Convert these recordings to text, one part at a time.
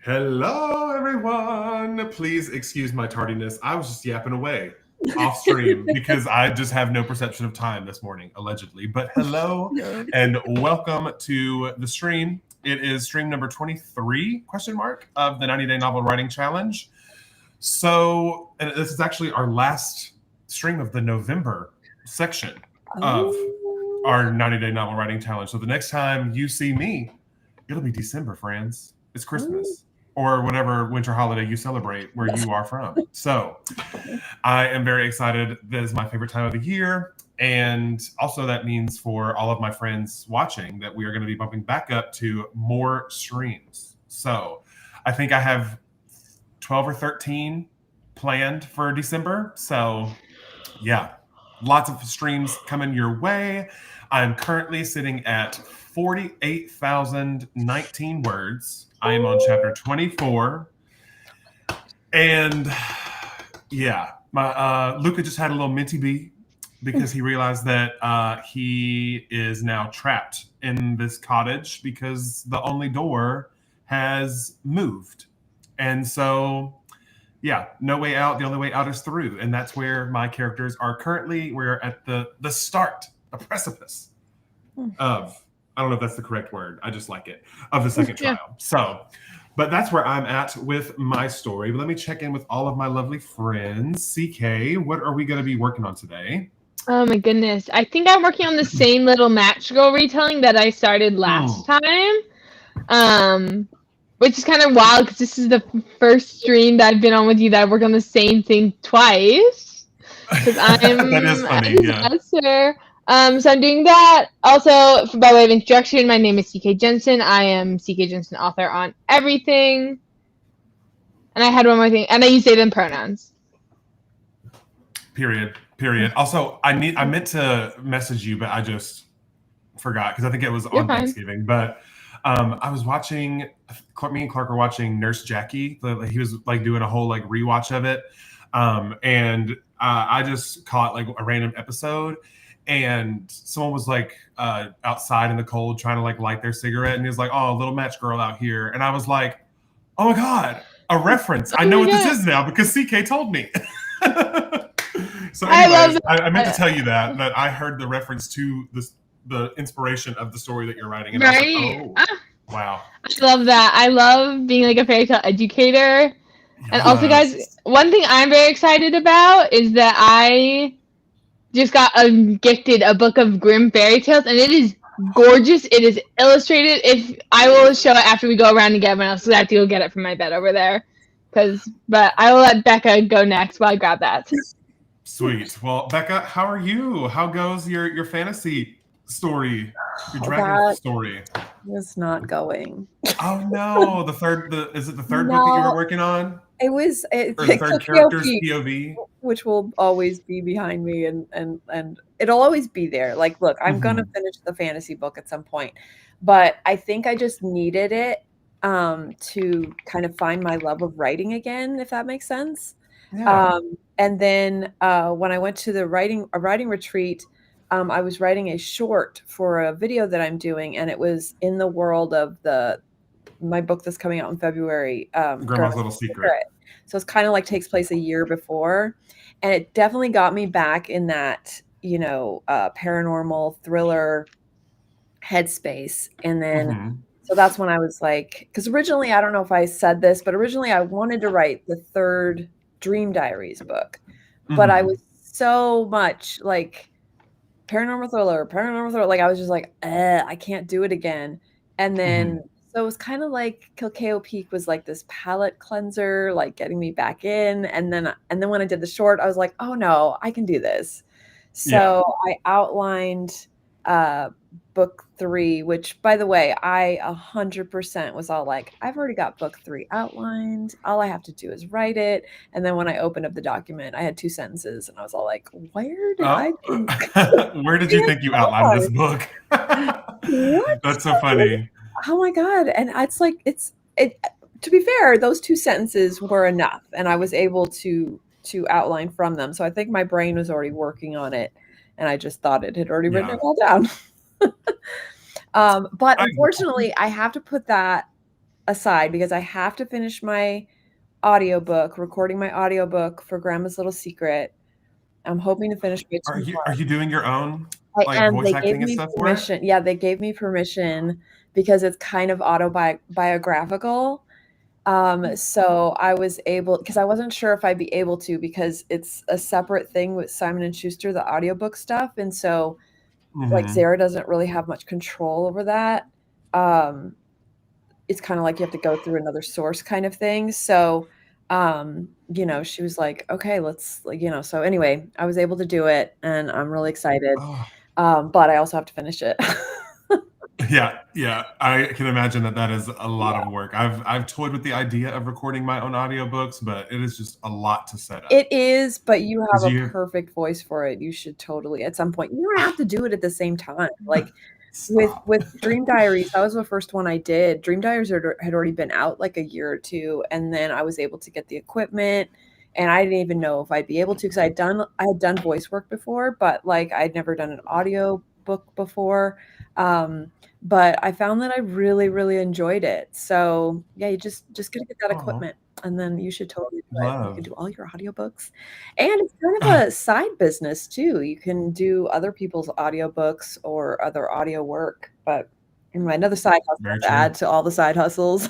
Hello, everyone. Please excuse my tardiness. I was just yapping away off stream because I just have no perception of time this morning, allegedly. But hello and welcome to the stream. It is stream number 23, question mark, of the 90-Day Novel Writing Challenge. So, and this is actually our last stream of the November section of our 90-Day Novel Writing Challenge. So the next time you see me, it'll be December, friends. It's Christmas. Or whatever winter holiday you celebrate where you are from. So I am very excited. That is my favorite time of the year. And also that means for all of my friends watching that we are going to be bumping back up to more streams. So I think I have 12 or 13 planned for December. So yeah, lots of streams coming your way. I'm currently sitting at 48,019 words. I am on chapter 24. And yeah, my Luca just had a little minty bee because he realized that he is now trapped in this cottage because the only door has moved. And so, yeah, no way out. The only way out is through. And that's where my characters are currently. We're at the start, the precipice of, I don't know if that's the correct word. I just like it, of the second trial. So, but that's where I'm at with my story. But let me check in with all of my lovely friends. CK, what are we going to be working on today? Oh my goodness. I think I'm working on the same little Match Girl retelling that I started last time. Which is kind of wild because this is the first stream that I've been on with you that I work on the same thing twice. Because I'm that is funny, yeah. So I'm doing that. Also, by way of introduction, my name is CK Jensen. I am CK Jensen author on everything. And I had one more thing, and I use they them pronouns. Period. Also, I meant to message you, but I just forgot because I think it was on Thanksgiving. But I was watching. Me and Clark were watching Nurse Jackie. He was like doing a whole like rewatch of it, and I just caught like a random episode, and someone was like outside in the cold trying to like light their cigarette, and he was like, "Oh, little match girl out here," and I was like, "Oh my god, a reference! I know what this is now because CK told me." So anyways, I meant to tell you that I heard the reference to the inspiration of the story that you're writing. And I was like, oh, wow. I love that. I love being like a fairy tale educator. Yes. And also, guys, one thing I'm very excited about is that I just got gifted a book of Grimm fairy tales, and it is gorgeous. It is illustrated. If I will show it after we go around and get everyone else, so I have to go get it from my bed over there. But I will let Becca go next while I grab that. Sweet. Well, Becca, how are you? How goes your fantasy story, your dragon story? It's not going. Oh no! Is it the third book that you were working on? It was the third character's POV, which will always be behind me, and it'll always be there. Like, look, I'm gonna finish the fantasy book at some point, but I think I just needed it to kind of find my love of writing again, if that makes sense. Yeah. And then when I went to a writing retreat, I was writing a short for a video that I'm doing, and it was in the world of my book that's coming out in February, Grandma's Little Secret. So it's kind of like takes place a year before, and it definitely got me back in that paranormal thriller headspace. And then so that's when I was like, because originally, I don't know if I said this, but originally I wanted to write the third Dream Diaries book, but I was so much like paranormal thriller, like I was just like, I can't do it again. And then so it was kind of like Kilkeo Peak was like this palette cleanser, like getting me back in. And then when I did the short, I was like, oh no, I can do this. So I outlined book 3, which, by the way, I 100% was all like, I've already got book 3 outlined. All I have to do is write it. And then when I opened up the document, I had 2 sentences, and I was all like, where did you think you outlined this book? That's so funny. Oh my god! And it's like to be fair, those 2 sentences were enough, and I was able to outline from them. So I think my brain was already working on it, and I just thought it had already written it all down. But unfortunately, I have to put that aside because I have to finish my audiobook, recording my audiobook for Grandma's Little Secret. I'm hoping to finish it Are tomorrow. you doing your own I like am. voice They gave acting and me stuff for it? permission. Yeah, they gave me permission because it's kind of autobiographical. So I was able, because I wasn't sure if I'd be able to, because it's a separate thing with Simon and Schuster, the audiobook stuff. And so like Mhm. Sarah doesn't really have much control over that. It's kind of like you have to go through another source kind of thing. So, you know, she was like, okay, let's, like, you know, so anyway, I was able to do it and I'm really excited. Oh. But I also have to finish it. Yeah. I can imagine that is a lot Yeah. of work. I've toyed with the idea of recording my own audiobooks, but it is just a lot to set up. It is, but you have 'Cause a you perfect voice for it. You should totally, at some point, you don't have to do it at the same time. Like Stop. with Dream Diaries, that was the first one I did. Dream Diaries had already been out like a year or two, and then I was able to get the equipment, and I didn't even know if I'd be able to because I had done voice work before, but like I'd never done an audio book before. But I found that I really, really enjoyed it. So yeah, you just gotta get that Aw. equipment, and then you should totally do it. You Love. can do all your audiobooks, and it's kind of a side business too. You can do other people's audiobooks or other audio work, but another side hustle Very to true. add to all the side hustles.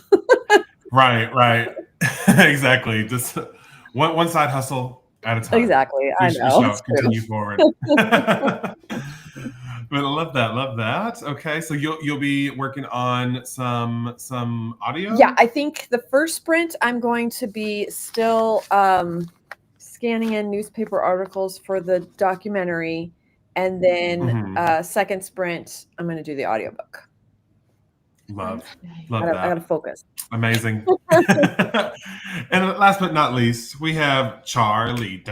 Right. Exactly. Just one side hustle at a time. Exactly. I We know. shall It's true. continue forward. But I love that. Okay, so you'll be working on some audio? Yeah, I think the first sprint I'm going to be still scanning in newspaper articles for the documentary, and then Mhm. second sprint I'm going to do the audiobook. Love I got to that. focus. Amazing. And last but not least, we have Charlie.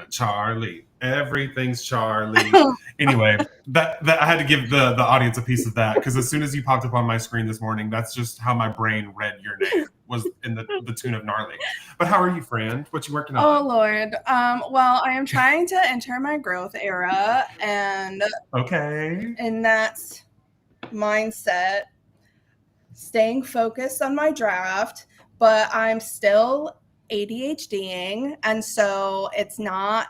Charlie. Everything's Charlie. Anyway, that I had to give the audience a piece of that because as soon as you popped up on my screen this morning, that's just how my brain read your name, was in the tune of gnarly. But how are you, friend? What you working on? Oh Lord. Well, I am trying to enter my growth era, and Okay. in that mindset, staying focused on my draft, but I'm still ADHDing, and so it's not,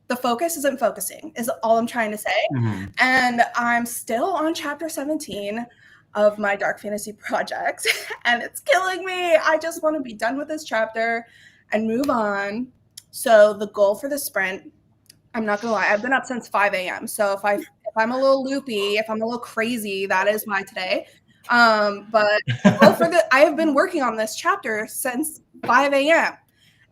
the focus isn't focusing, is all I'm trying to say. Mhm. And I'm still on chapter 17 of my dark fantasy project, and it's killing me. I just want to be done with this chapter and move on. So the goal for the sprint, I'm not gonna lie, I've been up since 5 a.m. So if I'm a little loopy, if I'm a little crazy, that is why today. But I have been working on this chapter since 5 a.m.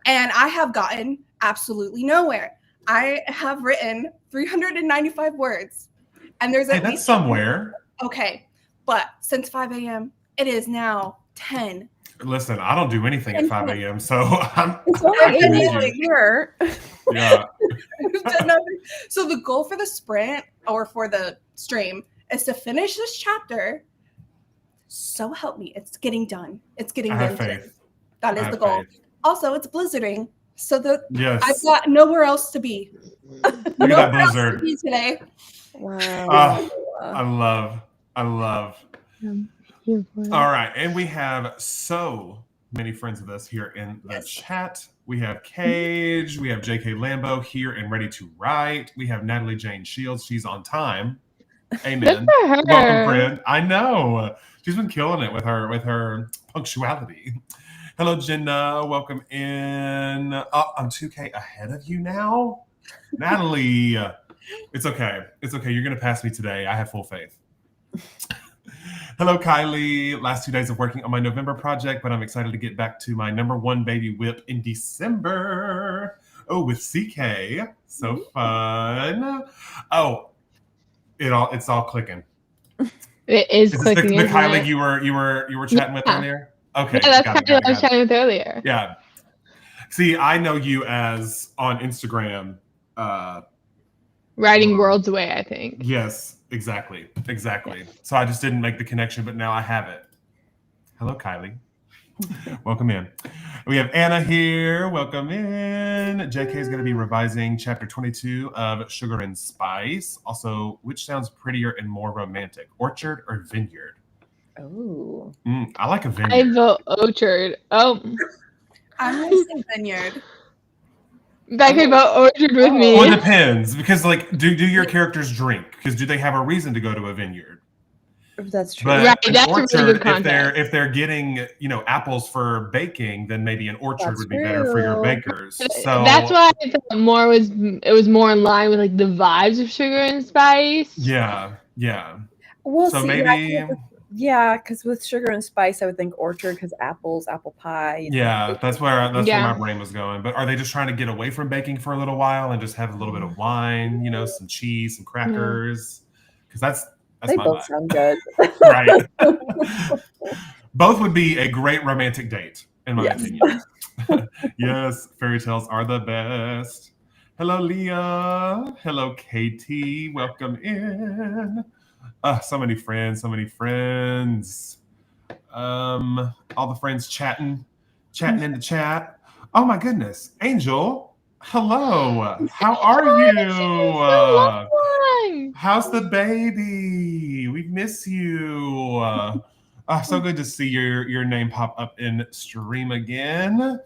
and I have gotten absolutely nowhere. I have written 395 words, and there's Hey, at that's least somewhere. Okay, but since 5 a.m., it is now 10. Listen, I don't do anything at 5 a.m., so It's I only can 8 meet a.m. you. here. Yeah. So the goal for the sprint or for the stream is to finish this chapter. So help me, it's getting done. It's getting I done. have faith. That is the goal. Also, it's blizzarding, so Yes. I've got nowhere else to be. Look at that Nowhere else to blizzard. be today. Wow. I love. All right, and we have so many friends with us here in the Yes. chat. We have Cage, we have JK Lambo here and ready to write. We have Natalie Jane Shields. She's on time. Amen. Good for her. Welcome, friend. I know. She's been killing it with her punctuality. Hello, Jenna. Welcome in. Oh, I'm 2K ahead of you now. Natalie. It's okay. You're going to pass me today. I have full faith. Hello, Kylie. Last 2 days of working on my November project, but I'm excited to get back to my #1 baby whip in December. Oh, with CK. So fun. Oh, it's all clicking. It is Is this clicking. the isn't Kylie it? you were chatting with Yeah. earlier? Okay. Yeah, that's got it, kind of what I was chatting with earlier. Yeah. See, I know you as on Instagram. Writing worlds away, I think. Yes, exactly. So I just didn't make the connection, but now I have it. Hello, Kylie. Welcome in. We have Anna here. Welcome in. JK is going to be revising chapter 22 of Sugar and Spice. Also, which sounds prettier and more romantic, orchard or vineyard? Oh. I like a I vineyard. vote orchard. Oh, I'm gonna say vineyard. Becca vote orchard with me. Well, it depends because, like, do your characters drink? Because do they have a reason to go to a vineyard? That's true. But Right, an that's a really orchard, good context. if they're getting apples for baking, then maybe an orchard That's would be better for your true. bakers. So That's why I thought it was more in line with like the vibes of Sugar and Spice. yeah. We'll So see. maybe Because with Sugar and Spice, I would think orchard because apples, apple pie. that's where Yeah. my brain was going. But are they just trying to get away from baking for a little while and just have a little bit of wine, some cheese, some crackers? Because that's They my both vibe. sound good. Right. Both would be a great romantic date, in my Yes. opinion. Yes, fairy tales are the best. Hello, Leah. Hello, Katie. Welcome in. So many friends. All the friends chatting in the chat. Oh my goodness, Angel. Hello. How are you? How's the baby? We miss you. So good to see your name pop up in stream again.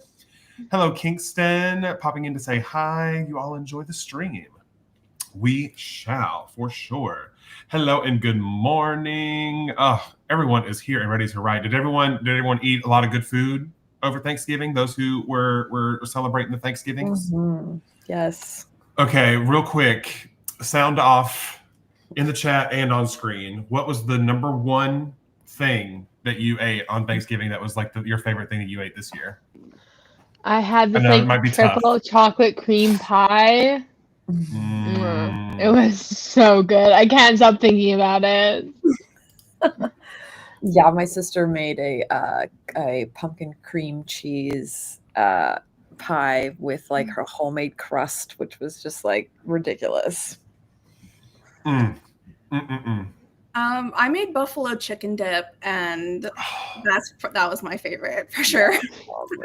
Hello, Kingston, popping in to say hi. You all enjoy the stream. We shall, for sure. Hello and good morning. Everyone is here and ready to write. Did everyone eat a lot of good food over Thanksgiving? Those who were celebrating the Thanksgivings? Mhm. Yes. Okay, real quick, sound off in the chat and on screen. What was the number one thing that you ate on Thanksgiving that was like your favorite thing that you ate this year? I had this I know, it might be triple chocolate cream pie. Mm. It was so good. I can't stop thinking about it. Yeah, my sister made a pumpkin cream cheese pie with like her homemade crust, which was just like ridiculous. I made buffalo chicken dip, and that was my favorite for sure.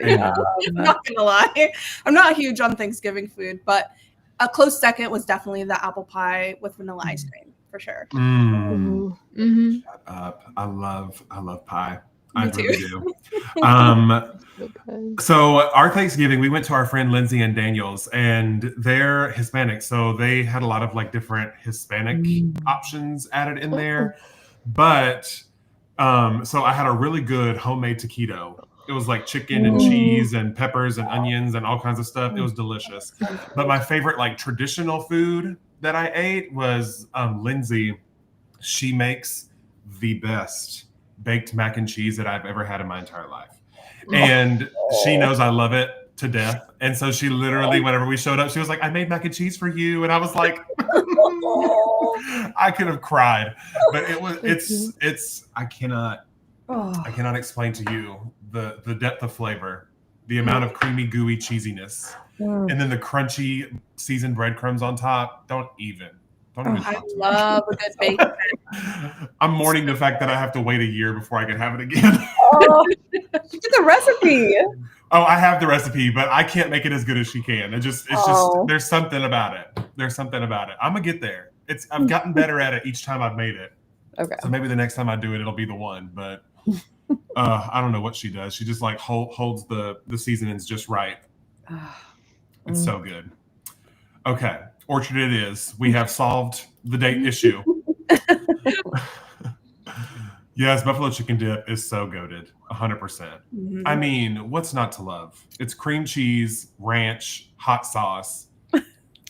Yeah. I'm not gonna lie, I'm not huge on Thanksgiving food, but a close second was definitely the apple pie with vanilla ice cream for sure. Mm-hmm. Shut up! I love pie. Me I too. really do. So our Thanksgiving, we went to our friend Lindsay and Daniel's, and they're Hispanic, so they had a lot of like different Hispanic options added in there. But so I had a really good homemade taquito. It was like chicken and cheese and peppers and onions and all kinds of stuff. It was delicious. But my favorite like traditional food that I ate was Lindsay. She makes the best baked mac and cheese that I've ever had in my entire life. And she knows I love it to death. And so she literally, whenever we showed up, she was like, I made mac and cheese for you. And I was like, I could have cried. But I cannot explain to you the depth of flavor, the amount of creamy, gooey cheesiness, and then the crunchy seasoned breadcrumbs on top. Don't even I love a good bacon. I'm mourning the fact that I have to wait a year before I can have it again. You get the recipe. Oh, I have the recipe, but I can't make it as good as she can. It's just there's something about it. I'm gonna get there. I've gotten better at it each time I've made it. Okay. So maybe the next time I do it, it'll be the one. But I don't know what she does. She just like holds the seasonings just right. It's so good. Okay, orchard it is. We have solved the date issue. Yes, buffalo chicken dip is so goated, 100%. Mm-hmm. I mean, what's not to love? It's cream cheese, ranch, hot sauce,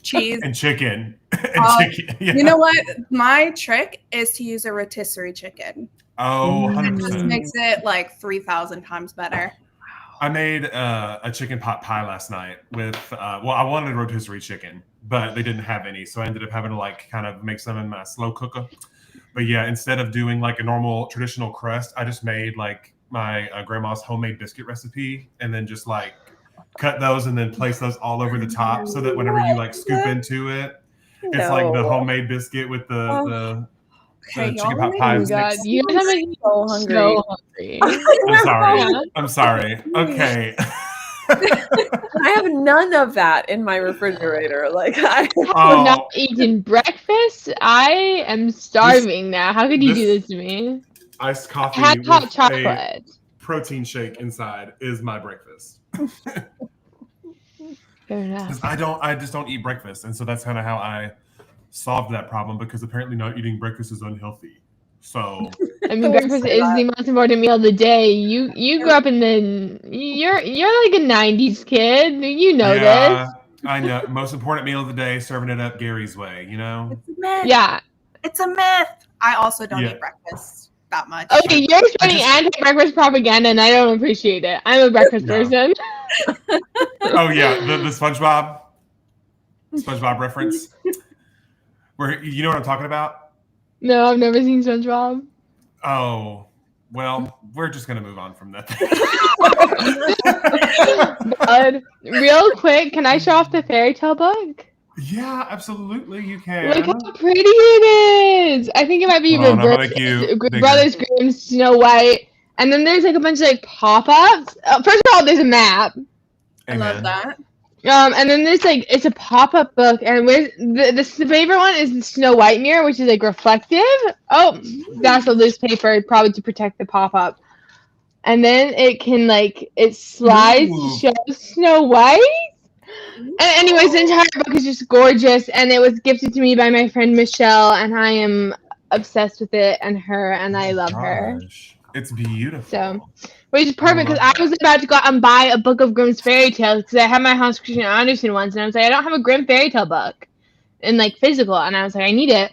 cheese, and chicken. Yeah. You know what? My trick is to use a rotisserie chicken. Oh, 100%. It just makes it like 3,000 times better. I made a chicken pot pie last night with, I wanted rotisserie chicken, but they didn't have any. So I ended up having to like kind of make some in my slow cooker. But yeah, instead of doing like a normal traditional crust, I just made like my grandma's homemade biscuit recipe and then just like cut those and then place those all over the top so that whenever you like scoop into it, it's like the homemade biscuit with the Okay, the y'all chicken pot are pie Oh my was god, mixed. you guys are making me So hungry. so hungry. I'm sorry. Yeah. I'm sorry. Okay. I have none of that in my refrigerator. Like I Have Oh, not eaten breakfast. I am starving now. How could you do this- this to me? iced I coffee had hot with a chocolate. protein shake inside is my breakfast. Fair enough. Because I just don't eat breakfast, and so that's kind of how I solved that problem. Because apparently, not eating breakfast is unhealthy. So I mean, Don't breakfast say is that. the most important meal of the day. You grew up in the you're like a '90s kid. You know yeah, this. I know. Most important meal of the day, serving it up Gary's way. You know. It's a myth. Yeah. It's a myth. I also don't Yeah. eat breakfast that much. Okay, you're spreading anti-breakfast propaganda, and I don't appreciate it. I'm a breakfast No. person. Oh yeah, the SpongeBob reference. Where you know what I'm talking about? No, I've never seen SpongeBob. Oh, well, we're just gonna move on from that. Bud, real quick, can I show off the fairy tale book? Yeah, absolutely, you can. Look how pretty it is. I think it might be Hold on, I'm gonna reversed. make you bigger. Brothers Grimm, Snow White, and then there's like a bunch of like pop-ups. First of all, there's a map. I love Amen. that. And then there's like it's a pop-up book, and where's the favorite one is the Snow White mirror, which is like reflective. Oh, that's a loose paper, probably to protect the pop-up. And then it slides Ooh. to show Snow White. And anyways, the entire book is just gorgeous, and it was gifted to me by my friend Michelle, and I am obsessed with it and her, and I love her. Gosh, it's beautiful. So, which is perfect because love I was about to go out and buy a book of Grimm's fairy tales because I had my Hans Christian Andersen ones, and I was like, I don't have a Grimm fairy tale book in like physical, and I was like, I need it.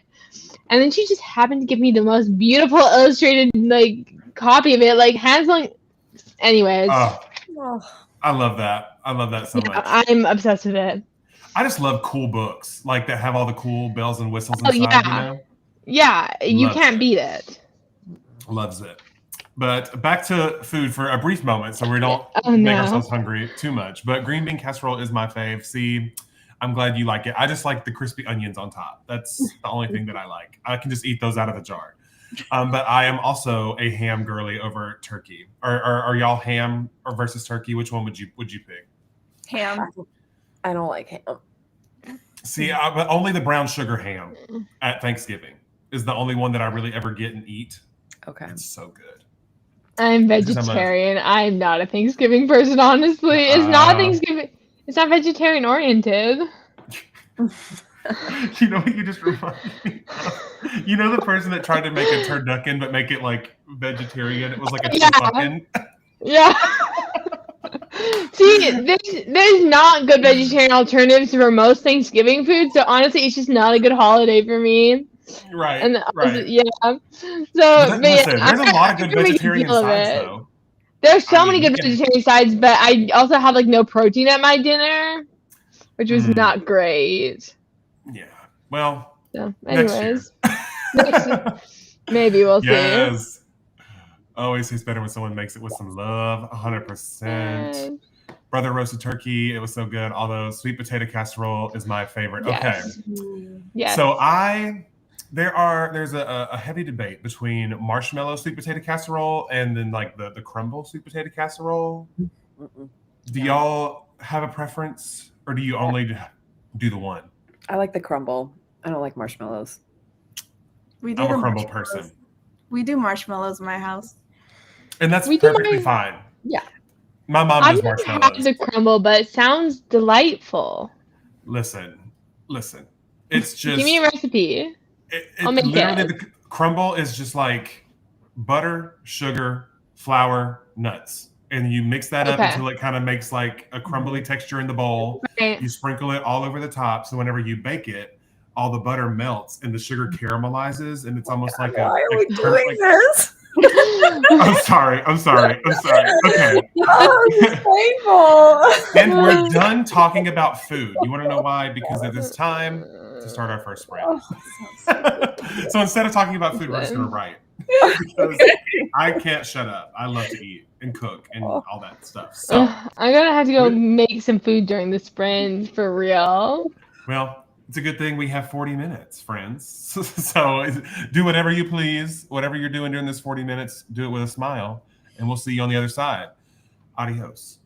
And then she just happened to give me the most beautiful illustrated like copy of it, like Hansel. Anyways, Oh, I love that. I love that so yeah, much. I'm obsessed with it. I just love cool books like that have all the cool bells and whistles Oh, inside. yeah. You know, Yeah, you Love can't it. beat it. loves it. But back to food for a brief moment, so we don't Oh, make no. ourselves hungry too much. But green bean casserole is my fave. See, I'm glad you like it. I just like the crispy onions on top. That's the only thing that I like. I can just eat those out of the jar. But I am also a ham girly over turkey. Are y'all ham or versus turkey? Which one would you pick? Ham. I don't like ham. See, but only the brown sugar ham at Thanksgiving is the only one that I really ever get and eat. Okay. It's so good. I'm Because I'm a- vegetarian. I'm not a Thanksgiving person, honestly. It's not Thanksgiving. It's not vegetarian oriented. You know what you just reminded me of? You know the person that tried to make a turducken but make it like vegetarian? It was like a Yeah. turducken. Yeah. See, there's not good vegetarian alternatives for most Thanksgiving food, so honestly, it's just not a good holiday for me. Right, And right. yeah, so But but yeah, listen, there's a lot of I good can make a vegetarian deal of sides, it. though. There's so I many mean, good you can- vegetarian sides, but I also had like no protein at my dinner, which was Mm. not great. Yeah. Well, So, next year. anyways, maybe we'll see. Yes. Always tastes better when someone makes it with some love. 100%. Brother roasted turkey. It was so good. Although sweet potato casserole is my favorite. Yes. Okay. Yes. So there's a heavy debate between marshmallow sweet potato casserole and then like the crumble sweet potato casserole. Mm-mm. Do y'all have a preference, or do you only do the one? I like the crumble. I don't like marshmallows. We do I'm the a crumble marshmallows. person, We do marshmallows in my house. and that's We do perfectly mine- fine. Yeah. My mom I've does never had marshmallows. the crumble, but it sounds delightful. Listen. It's just Give me a recipe. I'll make literally it. the crumble is just like butter, sugar, flour, nuts, and you mix that up Okay. until it kind of makes like a crumbly texture in the bowl. Right. You sprinkle it all over the top, so whenever you bake it, all the butter melts and the sugar caramelizes, and it's almost like Why are we like doing like- this? I'm sorry. Okay. Oh, this is painful. And we're done talking about food. You want to know why? Because it is time to start our first sprint. Oh, So instead of talking about food, we're just going to write. Because I can't shut up. I love to eat and cook and all that stuff. So, Ugh, I'm gonna have to go make some food during the sprint for real. well, It's a good thing we have 40 minutes, friends. So do whatever you please. Whatever you're doing during this 40 minutes, do it with a smile. And we'll see you on the other side. Adios.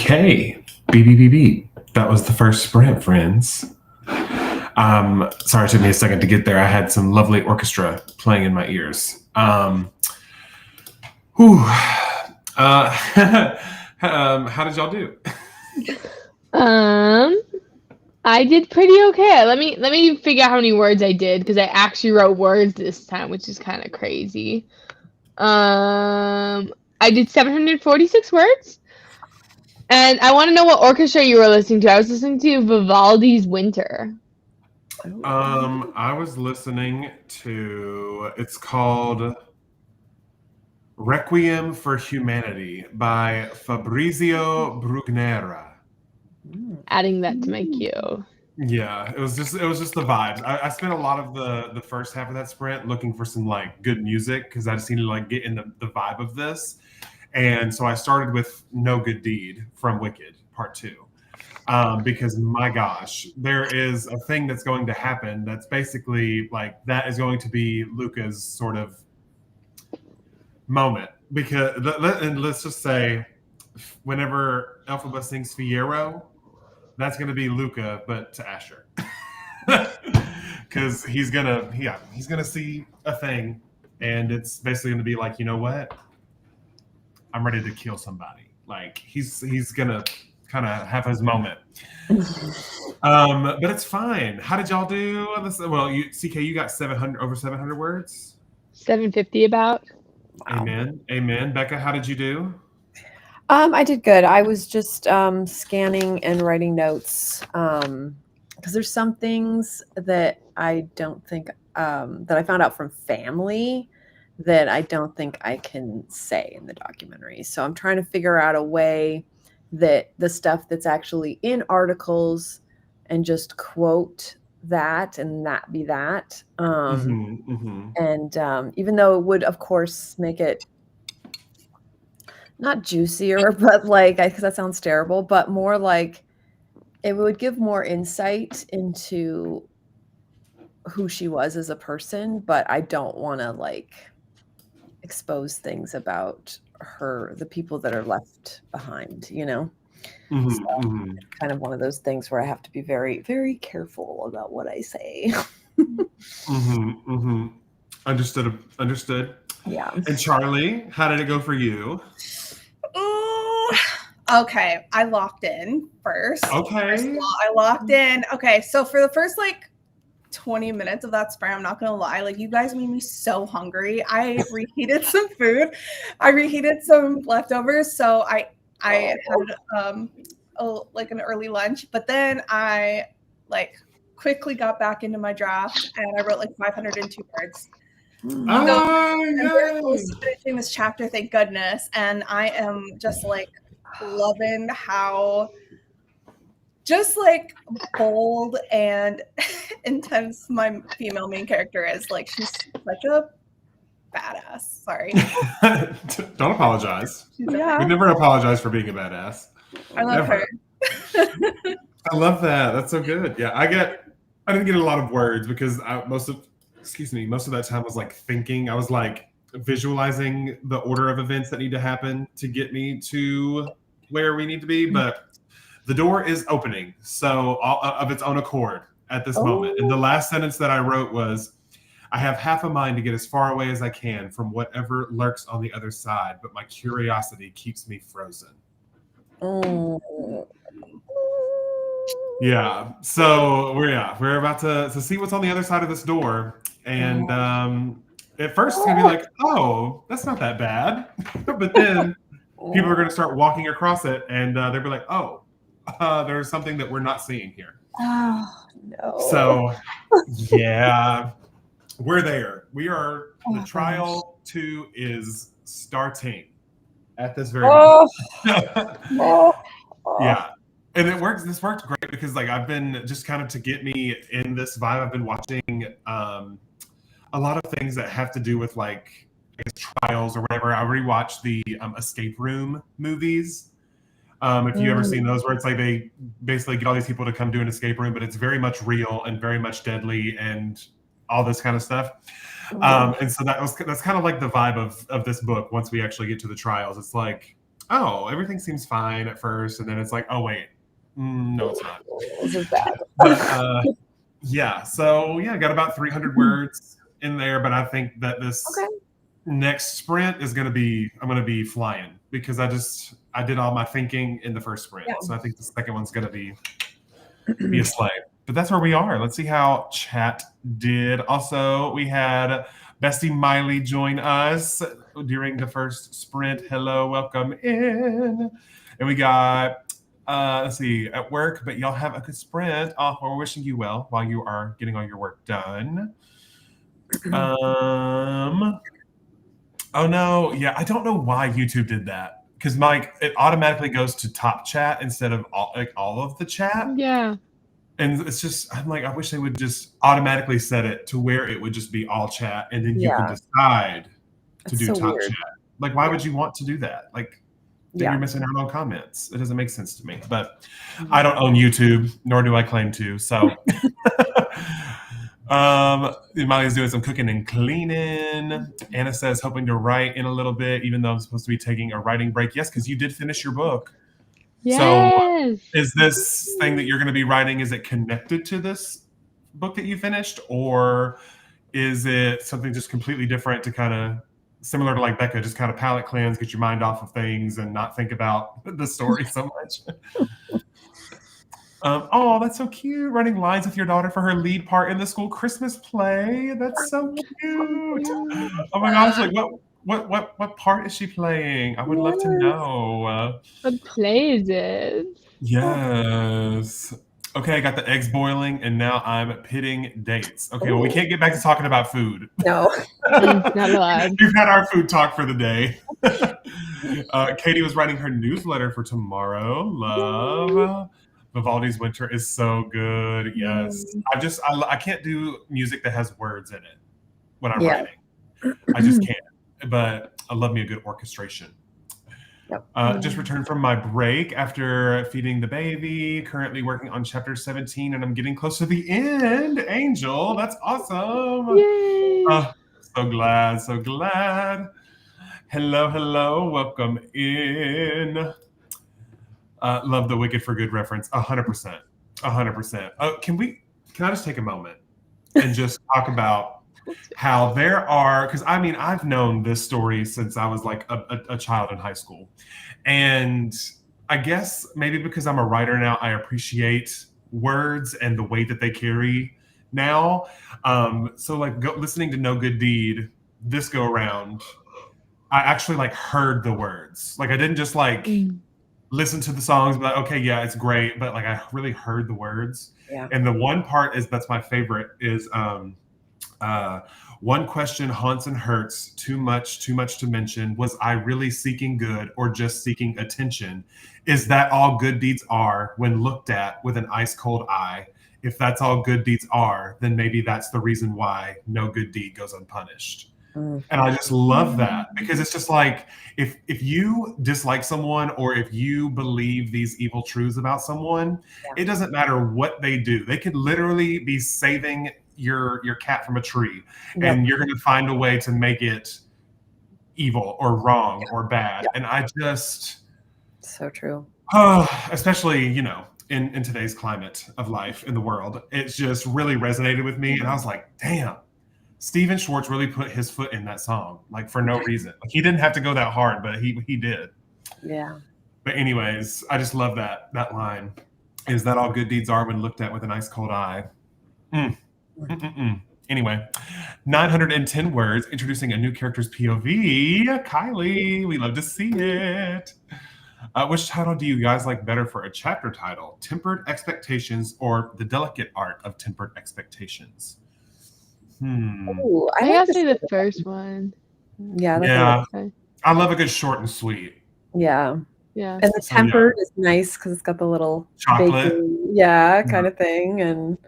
Okay, BBBB. That was the first sprint, friends. Sorry, it took me a second to get there. I had some lovely orchestra playing in my ears. Whew. How did y'all do? I did pretty okay. Let me figure out how many words I did because I actually wrote words this time, which is kind of crazy. I did 746 words. And I want to know what orchestra you were listening to. I was listening to Vivaldi's Winter. I was listening to, it's called Requiem for Humanity by Fabrizio Brugnera. Adding that to my queue. Yeah, it was just the vibes. I spent a lot of the first half of that sprint looking for some like good music because I just needed to like get in the vibe of this. And so I started with No Good Deed from Wicked, Part 2. Because my gosh, there is a thing that's going to happen that's basically like that is going to be Luca's sort of moment. Because and let's just say whenever Elphaba sings Fiyero, that's going to be Luca, but to Asher. Because he's gonna see a thing, and it's basically going to be like, you know what? I'm ready to kill somebody. Like he's gonna kind of have his moment. But it's fine. How did y'all do? Well, CK, you got over 700 words. 750 about. Wow. Amen. Becca, how did you do? I did good. I was just scanning and writing notes because there's some things that I don't think that I found out from family that I don't think I can say in the documentary. So I'm trying to figure out a way that the stuff that's actually in articles and just quote that and that be that. And even though it would, of course, make it not juicier, but like, because that sounds terrible, but more like it would give more insight into who she was as a person. But I don't want to like expose things about the people that are left behind, you know? Kind of one of those things where I have to be very, very careful about what I say. Understood. Yeah. And Charlie, how did it go for you? Okay, I locked in first. Okay. I locked in. Okay, so for the first like 20 minutes of that sprint, I'm not gonna lie, like you guys made me so hungry. I reheated some food. I reheated some leftovers, so I had like an early lunch, but then I like quickly got back into my draft and I wrote like 502 words. I'm very close to finishing this chapter, thank goodness, and I am just like loving how just like bold and intense my female main character is. Like she's such a badass. Sorry. Don't apologize. Yeah. We never apologize for being a badass. I love her. I love that. That's so good. Yeah, I didn't get a lot of words because most of that time was like thinking. I was like visualizing the order of events that need to happen to get me to where we need to be, but the door is opening, so of its own accord at this moment. And the last sentence that I wrote was, I have half a mind to get as far away as I can from whatever lurks on the other side, but my curiosity keeps me frozen. Yeah. So we're about to see what's on the other side of this door. And at first it's gonna be like, oh, that's not that bad. But then people are gonna start walking across it and they'll be like, oh, there's something that we're not seeing here. Oh no. So yeah, we're there. We are, the trial 2 is starting at this very moment. Yeah. And this worked great because like I've been just kind of to get me in this vibe. I've been watching a lot of things that have to do with like trials or whatever. I rewatched the escape room movies. If you ever seen those, where it's like they basically get all these people to come do an escape room, but it's very much real and very much deadly and all this kind of stuff. And so that's kind of like the vibe of this book. Once we actually get to the trials, it's like oh, everything seems fine at first, and then it's like, oh wait, no, it's not. This is bad. But yeah, so yeah, I got about 300 words in there, but I think that this next sprint is I'm gonna be flying because I did all my thinking in the first sprint, so I think the second one's gonna be a slay. But that's where we are. Let's see how chat did. Also, we had Bestie Miley join us during the first sprint. Hello, welcome in. And we got, let's see, at work, but y'all have a good sprint. Oh, we're wishing you well while you are getting all your work done. Oh no, yeah, I don't know why YouTube did that. Because Mike, it automatically goes to top chat instead of all of the chat. Yeah. And it's just, I'm like, I wish they would just automatically set it to where it would just be all chat, and then you could decide to do top chat. Like, why would you want to do that? Like, then you're missing out on comments. It doesn't make sense to me. But I don't own YouTube, nor do I claim to. So, Molly's doing some cooking and cleaning. Anna says, hoping to write in a little bit, even though I'm supposed to be taking a writing break. Yes, because you did finish your book. Yes. So is this thing that you're going to be writing, is it connected to this book that you finished, or is it something just completely different to kind of similar to like Becca, just kind of palate cleanse, get your mind off of things and not think about the story so much? Oh, that's so cute. Running lines with your daughter for her lead part in the school Christmas play. That's so cute. Oh my gosh, like what part is she playing? I would love to know. What play is it? Yes. Okay, I got the eggs boiling, and now I'm pitting dates. Okay, well, we can't get back to talking about food. No. Not allowed. We've had our food talk for the day. Katie was writing her newsletter for tomorrow. Love. Vivaldi's Winter is so good. Yes. I can't do music that has words in it when I'm writing. I just can't. But I love me a good orchestration. Just returned from my break after feeding the baby. Currently working on chapter 17, and I'm getting close to the end. Angel, that's awesome. Yay. So glad, so glad. Hello, welcome in. Love the Wicked for Good reference. 100%. 100%. Can I just take a moment and just talk about how there are, because I mean, I've known this story since I was like a child in high school. And I guess maybe because I'm a writer now, I appreciate words and the weight that they carry now. So like listening to No Good Deed this go around, I actually like heard the words. Like I didn't just like listen to the songs, but okay, yeah, it's great. But like I really heard the words. Yeah. And the one part that's my favorite is one question haunts and hurts, too much to mention. Was I really seeking good or just seeking attention? Is that all good deeds are when looked at with an ice cold eye? If that's all good deeds are, then maybe that's the reason why no good deed goes unpunished. And I just love that, because it's just like, if you dislike someone or if you believe these evil truths about someone, it doesn't matter what they do. They could literally be saving your cat from a tree, and you're going to find a way to make it evil or wrong or bad. And I just, so true. Especially, you know, in today's climate of life in the world, it's just really resonated with me. And I was like, damn, Stephen Schwartz really put his foot in that song, like for no reason. Like he didn't have to go that hard, but he did. Yeah. But anyways, I just love that line. Is that all good deeds are when looked at with an ice cold eye? Anyway, 910 words, introducing a new character's POV. Kylie, we love to see it. Which title do you guys like better for a chapter title? Tempered Expectations or The Delicate Art of Tempered Expectations? Ooh, I gotta say the first one. Yeah. I love a good short and sweet. Yeah. Yeah. And the tempered is nice because it's got the little chocolate. Kind of thing. And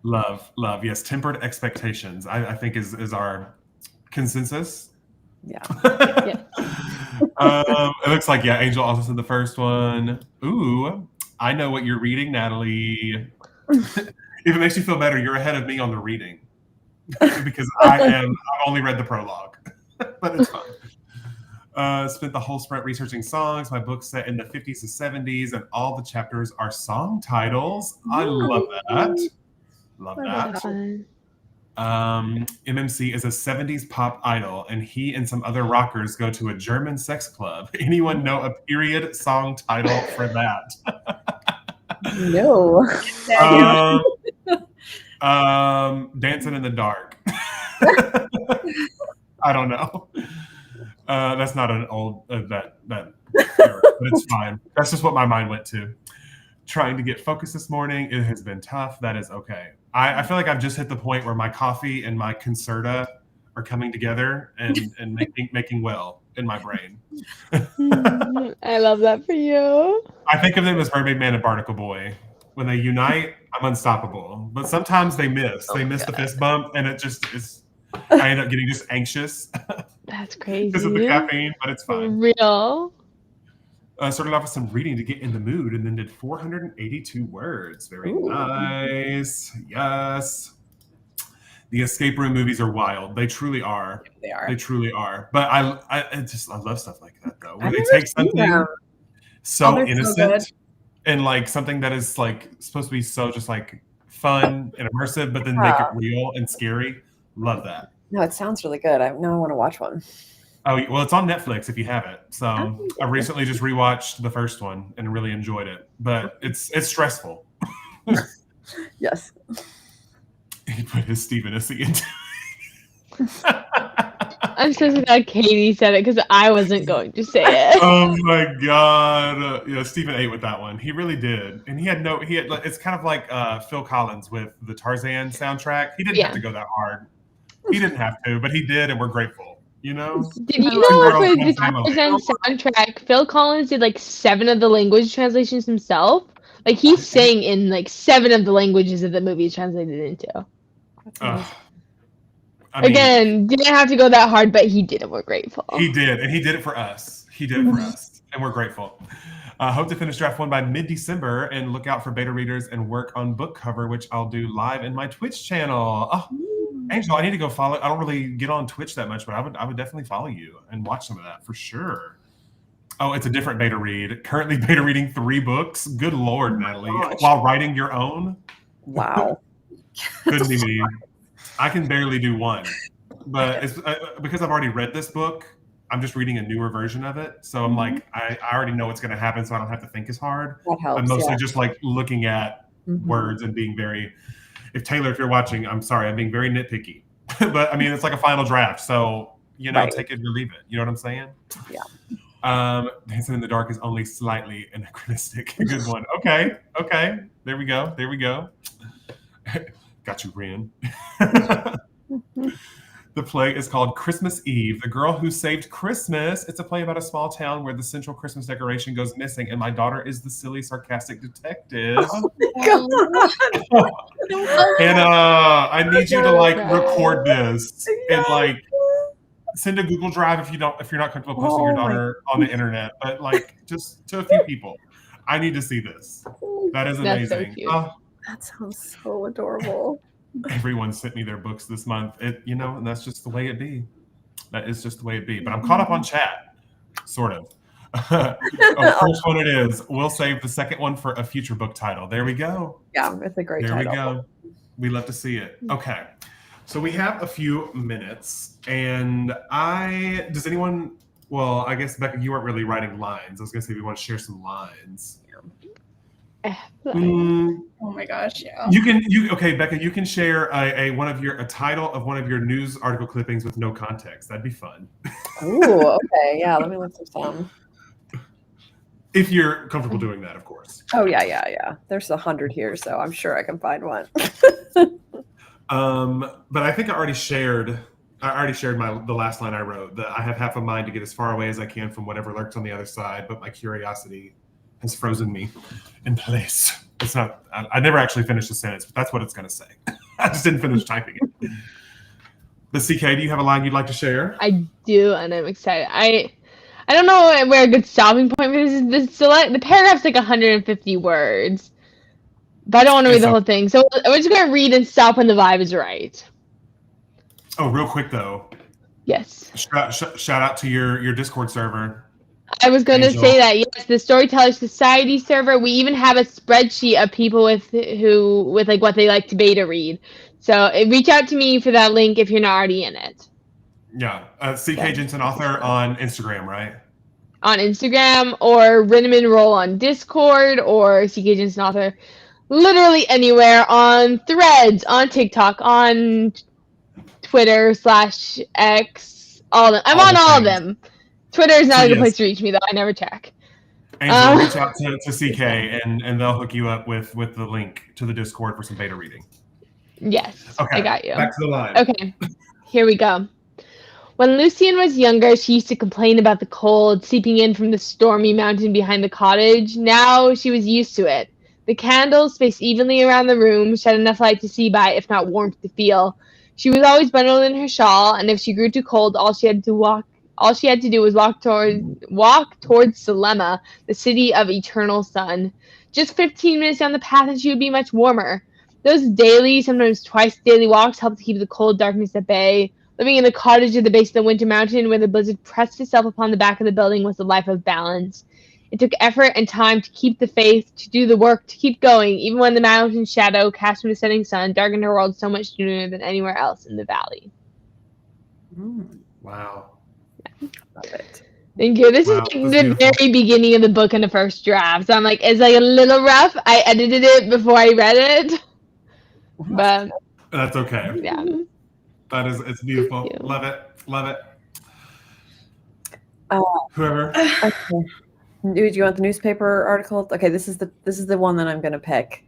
Love. Yes, Tempered Expectations, I think is our consensus. Yeah. It looks like, Angel also said the first one. Ooh, I know what you're reading, Natalie. If it makes you feel better, you're ahead of me on the reading. Because I've only read the prologue. But it's fine. Spent the whole sprint researching songs. My book's set in the 50s to 70s, and all the chapters are song titles. I love that. Love that. MMC is a 70s pop idol, and he and some other rockers go to a German sex club. Anyone know a period song title for that? No. Dancing in the Dark. I don't know. That's not an old that but it's fine. That's just what my mind went to. Trying to get focused this morning. It has been tough. That is okay. I feel like I've just hit the point where my coffee and my Concerta are coming together and making well in my brain. I love that for you. I think of them as Mermaid Man and Barnacle Boy. When they unite, I'm unstoppable. But sometimes they miss. They miss the fist bump, and it just is. I end up getting just anxious. That's crazy. Because of the caffeine, but it's fine. Real. Started off with some reading to get in the mood, and then did 482 words. Very nice. Yes. The escape room movies are wild. They truly are. They are. They truly are. But I love stuff like that though. Where they take something so innocent and like something that is like supposed to be so just like fun and immersive, but then make it real and scary. Love that. No, it sounds really good. Now I want to watch one. Oh, well, it's on Netflix if you haven't. So I recently just rewatched the first one and really enjoyed it. But it's stressful. Yes. He put his Stephen Issy into I'm so glad Katie said it because I wasn't going to say it. Oh my God. Yeah, Stephen ate with that one. He really did. And it's kind of like Phil Collins with the Tarzan soundtrack. He didn't have to go that hard. He didn't have to, but he did, and we're grateful. You know? Did you know for the Tarzan soundtrack, Phil Collins did like 7 of the language translations himself? Like he sang in like 7 of the languages that the movie is translated into. Again, didn't have to go that hard, but he did, and we're grateful. He did, and he did it for us. He did it for us, and we're grateful. Hope to finish draft 1 by mid-December, and look out for beta readers and work on book cover, which I'll do live in my Twitch channel. Oh, Angel, I need to go follow. I don't really get on Twitch that much, but I would definitely follow you and watch some of that for sure. Oh, it's a different beta read. Currently beta reading 3 books. Good Lord, Natalie. While writing your own? Wow. Couldn't be me. I can barely do 1. But it's because I've already read this book, I'm just reading a newer version of it. So I'm like, I already know what's going to happen, so I don't have to think as hard. That helps, I'm mostly just like looking at words and being very... If you're watching, I'm sorry, I'm being very nitpicky. But I mean, it's like a final draft. So, take it or leave it. You know what I'm saying? Yeah. Dancing in the Dark is only slightly anachronistic. Good one. Okay. There we go. Got you, Brian. The play is called Christmas Eve, The Girl Who Saved Christmas. It's a play about a small town where the central Christmas decoration goes missing, and my daughter is the silly, sarcastic detective. Oh, And I need you to record this and send a Google Drive if you're not comfortable posting your daughter on the internet, but just to a few people. I need to see this. That is amazing. So cute. That sounds so adorable. Everyone sent me their books this month. And that's just the way it be. That is just the way it be. But I'm caught up on chat, sort of. First one it is. We'll save the second one for a future book title. There we go. Yeah, it's a great title. There we go. We love to see it. Okay. So we have a few minutes, and I guess, Becca, you weren't really writing lines. I was going to say we want to share some lines. Oh my gosh, yeah. Becca, you can share a title of one of your news article clippings with no context. That'd be fun. Ooh, okay. Yeah, let me look for some. If you're comfortable doing that, of course. Oh, yeah. There's 100 here, so I'm sure I can find one. But I think I already shared the last line I wrote, that I have half a mind to get as far away as I can from whatever lurks on the other side, but my curiosity has frozen me in place. It's not, I never actually finished the sentence, but that's what it's going to say. I just didn't finish typing it. But CK, do you have a line you'd like to share? I do, and I'm excited. I don't know where a good stopping point for this is. The paragraph's like 150 words, but I don't want to read the whole thing. So we're just going to read and stop when the vibe is right. Oh, real quick though. Yes. Shout out to your Discord server. I was going to Angel. say that, yes, the Storyteller Society server, we even have a spreadsheet of people with like what they like to beta read. So reach out to me for that link if you're not already in it. Yeah. CK Jensen Author on Instagram, right? On Instagram, or Rhythm and Roll on Discord, or CK Jensen Author literally anywhere, on Threads, on TikTok, on Twitter /X, all of them. I'm on all of them. Twitter is not a good place to reach me, though. I never check. Angel, reach out to CK, and they'll hook you up with the link to the Discord for some beta reading. Yes, okay, I got you. Back to the line. Okay, here we go. When Lucian was younger, she used to complain about the cold seeping in from the stormy mountain behind the cottage. Now she was used to it. The candles spaced evenly around the room shed enough light to see by, if not warmth to feel. She was always bundled in her shawl, and if she grew too cold, all she had to do was walk towards Selema, the city of eternal sun. Just 15 minutes down the path and she would be much warmer. Those daily, sometimes twice daily walks helped to keep the cold darkness at bay. Living in a cottage at the base of the Winter Mountain where the blizzard pressed itself upon the back of the building was a life of balance. It took effort and time to keep the faith, to do the work, to keep going, even when the mountain shadow cast from the setting sun darkened her world so much sooner than anywhere else in the valley. Wow. Love it. Thank you. This is like the very beginning of the book in the first draft. So I'm like, it's like a little rough. I edited it before I read it. But that's okay. Yeah. It's beautiful. Love it. Love it. Whoever. Okay. Do you want the newspaper article? Okay, this is the one that I'm going to pick.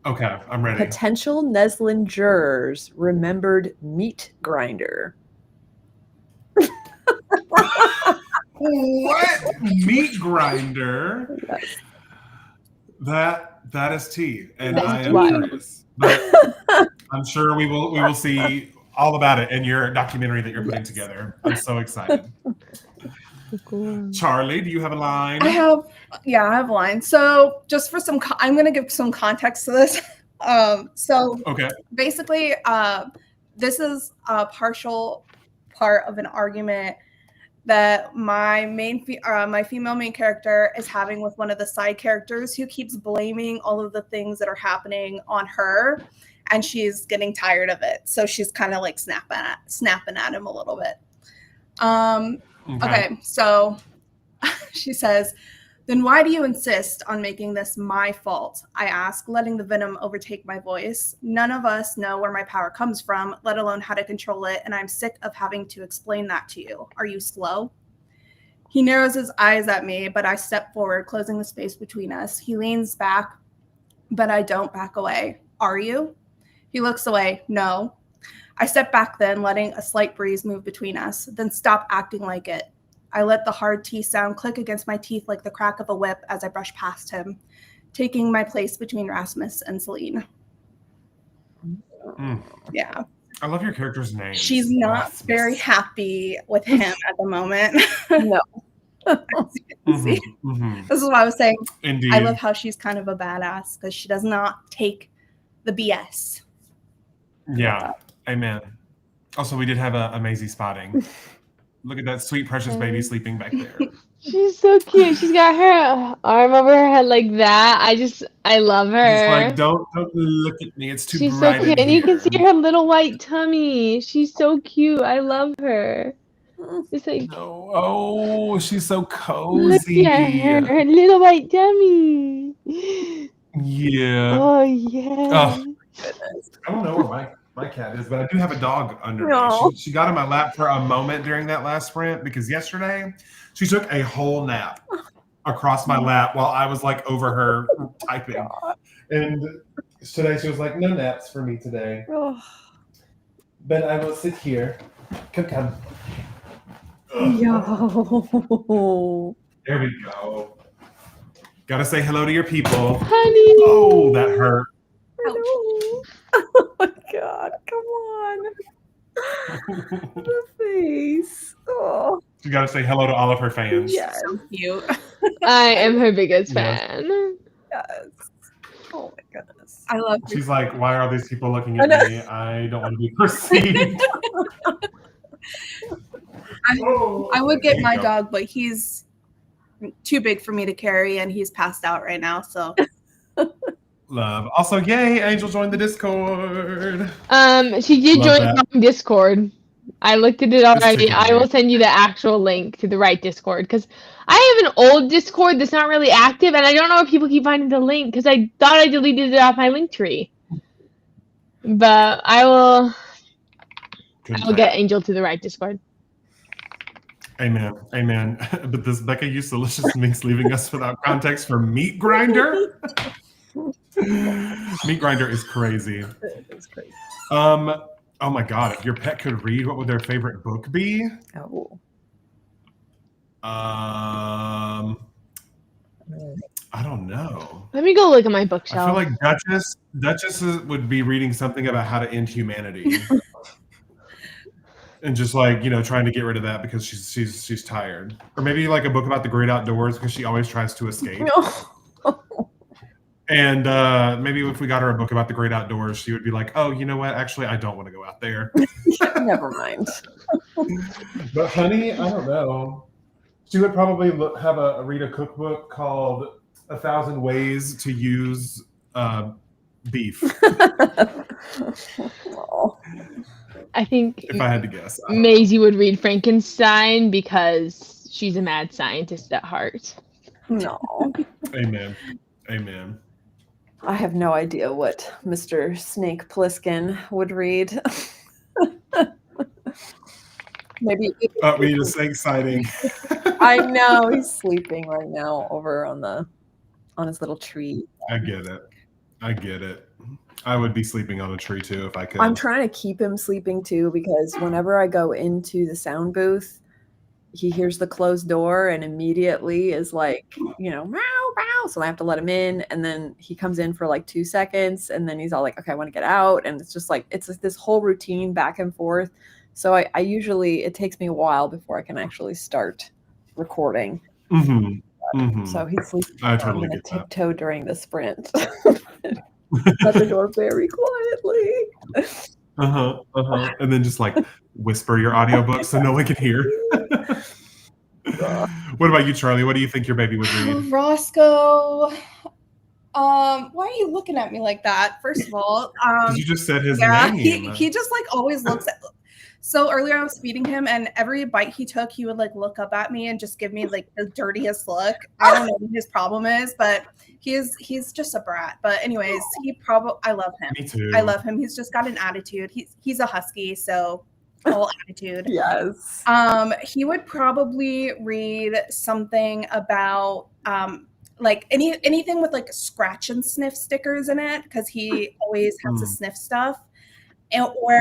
Okay, I'm ready. Potential Neslin jurors remembered meat grinder. What? Meat grinder? Yes. That is tea, and That's I am wild. curious. But I'm sure we will see all about it in your documentary that you're putting together. I'm so excited. Charlie, do you have a line? I have a line. So just for I'm going to give some context to this. Okay. Basically, this is a partial part of an argument that my female main character is having with one of the side characters who keeps blaming all of the things that are happening on her, and she's getting tired of it. So she's kind of like snapping at him a little bit. Okay, so she says, "Then why do you insist on making this my fault?" I ask, letting the venom overtake my voice. None of us know where my power comes from, let alone how to control it, and I'm sick of having to explain that to you. Are you slow? He narrows his eyes at me, but I step forward, closing the space between us. He leans back, but I don't back away. Are you? He looks away. No. I step back then, letting a slight breeze move between us, then stop acting like it. I let the hard T sound click against my teeth like the crack of a whip as I brush past him, taking my place between Rasmus and Celine. Yeah. I love your character's name. She's not Rasmus. very happy with him at the moment. No. This is what I was saying. Indeed. I love how she's kind of a badass because she does not take the BS. Yeah. Amen. Also, we did have a Maisie spotting. Look at that sweet, precious baby sleeping back there. She's so cute. She's got her arm over her head like that. I love her. It's like, don't look at me. It's too She's bright so cute. in And you can here. see her little white tummy. She's so cute. I love her. It's like, Oh, she's so cozy. look at her little white tummy. Yeah. Oh, yeah. Oh, I don't know where my cat is, but I do have a dog under No. me. She got in my lap for a moment during that last sprint because yesterday she took a whole nap across my lap while I was like over her typing. And today she was like, no naps for me today. Oh. But I will sit here. Come. Yo. There we go. Gotta say hello to your people. Honey. Oh, that hurt. Oh my God! Come on, the face. Oh You gotta say hello to all of her fans. yes, So cute. I am her biggest Yeah. fan. yes. Oh my goodness. I love She's like, why are these people looking at I know. me? I don't want to be perceived. I would get my dog, but he's too big for me to carry, and he's passed out right now. So Love. Also, yay, Angel joined the Discord. She did Love join that. the wrong Discord. I looked at it already. tickling I me. will send you the actual link to the right Discord because I have an old Discord that's not really active, and I don't know if people keep finding the link because I thought I deleted it off my link tree. But I will get Angel to the right Discord. Amen. Amen. But this Becca used delicious minks leaving us without context for Meat Grinder. Meat Grinder is crazy. It's crazy. Oh my God, if your pet could read, what would their favorite book be? Oh. I don't know. Let me go look at my I bookshelf. feel like Duchess would be reading something about how to end humanity. And just like, trying to get rid of that because she's tired. Or maybe like a book about the great outdoors because she always tries to escape. And maybe if we got her a book about the great outdoors, she would be like, oh, you know what? Actually, I don't want to go out there. Never mind. But honey, I don't know. She would probably read a cookbook called 1,000 Ways to Use Beef. I think if I had to guess. Maisie would read Frankenstein because she's a mad scientist at heart. No. Amen. Amen. I have no idea what Mr. Snake Plissken would read. Maybe we need a snake sighting. I know he's sleeping right now over on his little tree. I get it. I would be sleeping on a tree too if I could. I'm trying to keep him sleeping too because whenever I go into the sound booth, he hears the closed door and immediately is like, meow, meow. So I have to let him in, and then he comes in for like 2 seconds, and then he's all like, okay, I want to get out. And it's just like, it's like this whole routine back and forth. So I usually, it takes me a while before I can actually start recording. So he's sleeping. I totally I'm get that. tiptoe during the sprint. Shut the door very quietly. And then just like whisper your audiobook so no one can hear. What about you, Charlie? What do you think your baby would read? Roscoe. Why are you looking at me like that? First of all, because you just said his name. He just like always looks at. So earlier I was feeding him, and every bite he took, he would like look up at me and just give me like the dirtiest look. I don't know what his problem is, but he's just a brat. But anyways, I love him. Me too. I love him. He's just got an attitude. He's a husky, so all attitude. Yes. He would probably read something about like anything with like scratch and sniff stickers in it, because he always has to sniff stuff. Or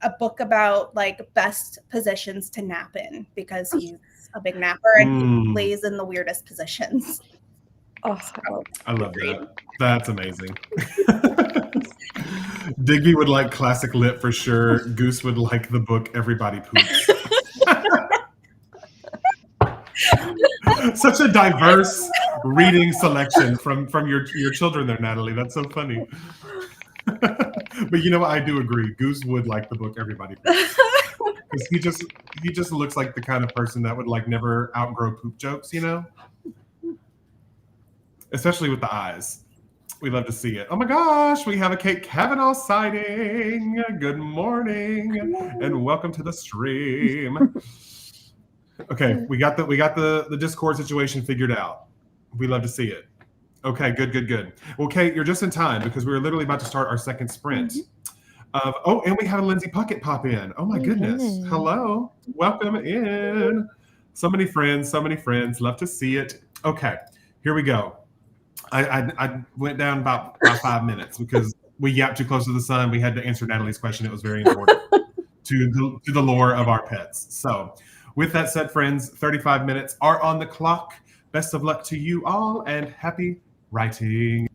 a book about like best positions to nap in, because he's a big napper and he lays in the weirdest positions. Oh, I love that. That's amazing. Digby would like classic lit for sure. Goose would like the book Everybody Poops. Such a diverse reading selection from your children there, Natalie. That's so funny. But you know what? I do agree. Goose would like the book Everybody Poops. Because he just looks like the kind of person that would like never outgrow poop jokes, Especially with the eyes. We love to see it. Oh my gosh, we have a Kate Kavanaugh sighting. Good morning and welcome to the stream. Okay, we got the Discord situation figured out. We love to see it. Okay, good. Well, Kate, you're just in time because we were literally about to start our second sprint. And we have a Lindsay Puckett pop in. Oh my goodness. Hello. Welcome in. So many friends. Love to see it. Okay, here we go. I went down about 5 minutes because we yapped too close to the sun. We had to answer Natalie's question. It was very important to the lore of our pets. So with that said, friends, 35 minutes are on the clock. Best of luck to you all and happy writing.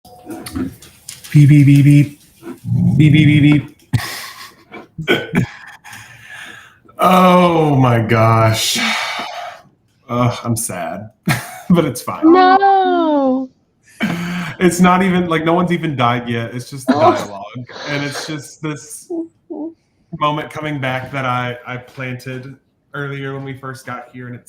Beep, beep, beep, beep. Beep, beep, beep, beep. Oh my gosh. I'm sad, but it's fine. No. It's not even like no one's even died yet. It's just the dialogue. And it's just this moment coming back that I planted earlier when we first got here. And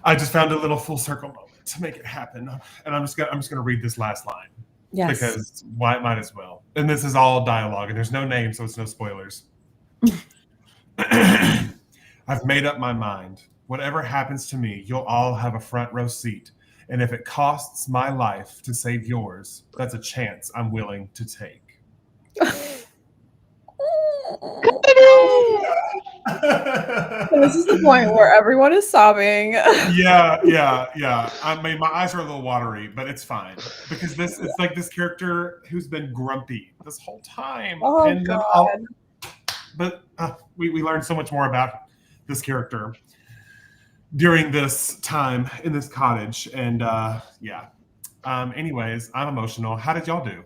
I just found a little full circle moment to make it happen. And I'm just gonna read this last line. Yes. Because why might as well. And this is all dialogue and there's no name, so it's no spoilers. I've made up my mind. Whatever happens to me, you'll all have a front row seat. And if it costs my life to save yours, that's a chance I'm willing to take. This is the point where everyone is sobbing. Yeah. I mean, my eyes are a little watery, but it's fine. Because it's like this character who's been grumpy this whole time. Oh, and God. But we learned so much more about this character during this time in this cottage. And anyways, I'm emotional. How did y'all do?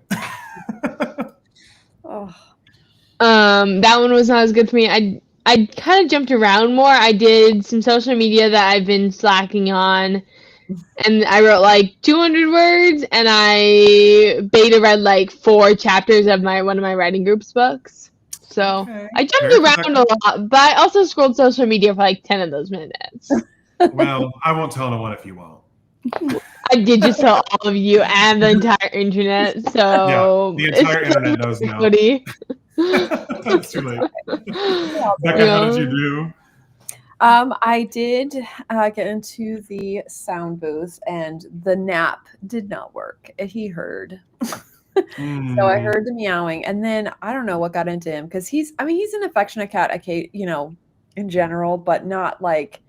That one was not as good for me. I kind of jumped around more. I did some social media that I've been slacking on, and I wrote like 200 words, and I beta read like 4 chapters of one of my writing group's books. So Okay. I jumped around a lot, but I also scrolled social media for like 10 of those minutes. Well, I won't tell no one if you won't. I did just tell all of you and the entire internet. So the entire internet knows now. It's too late. Becca, how did you do? I did get into the sound booth, and the nap did not work. He heard. So I heard the meowing, and then I don't know what got into him, because he's an affectionate cat, in general, but not like,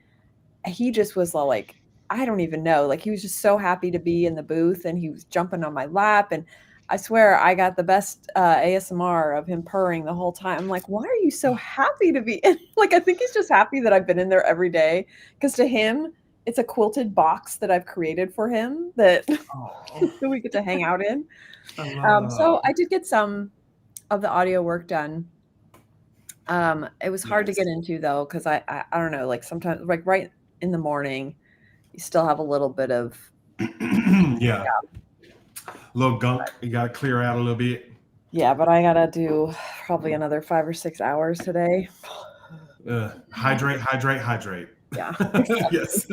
he just was like, I don't even know, like he was just so happy to be in the booth, and he was jumping on my lap, and I swear I got the best ASMR of him purring the whole time. I'm like, why are you so happy to be in? Like, I think he's just happy that I've been in there every day, because to him, it's a quilted box that I've created for him that we get to hang out in. So I did get some of the audio work done. It was hard to get into, though, because I don't know, like sometimes, like right in the morning, you still have a little bit of a little gunk. You got to clear out a little bit. Yeah, but I gotta do probably another 5 or 6 hours today. Hydrate. Yeah. Yes.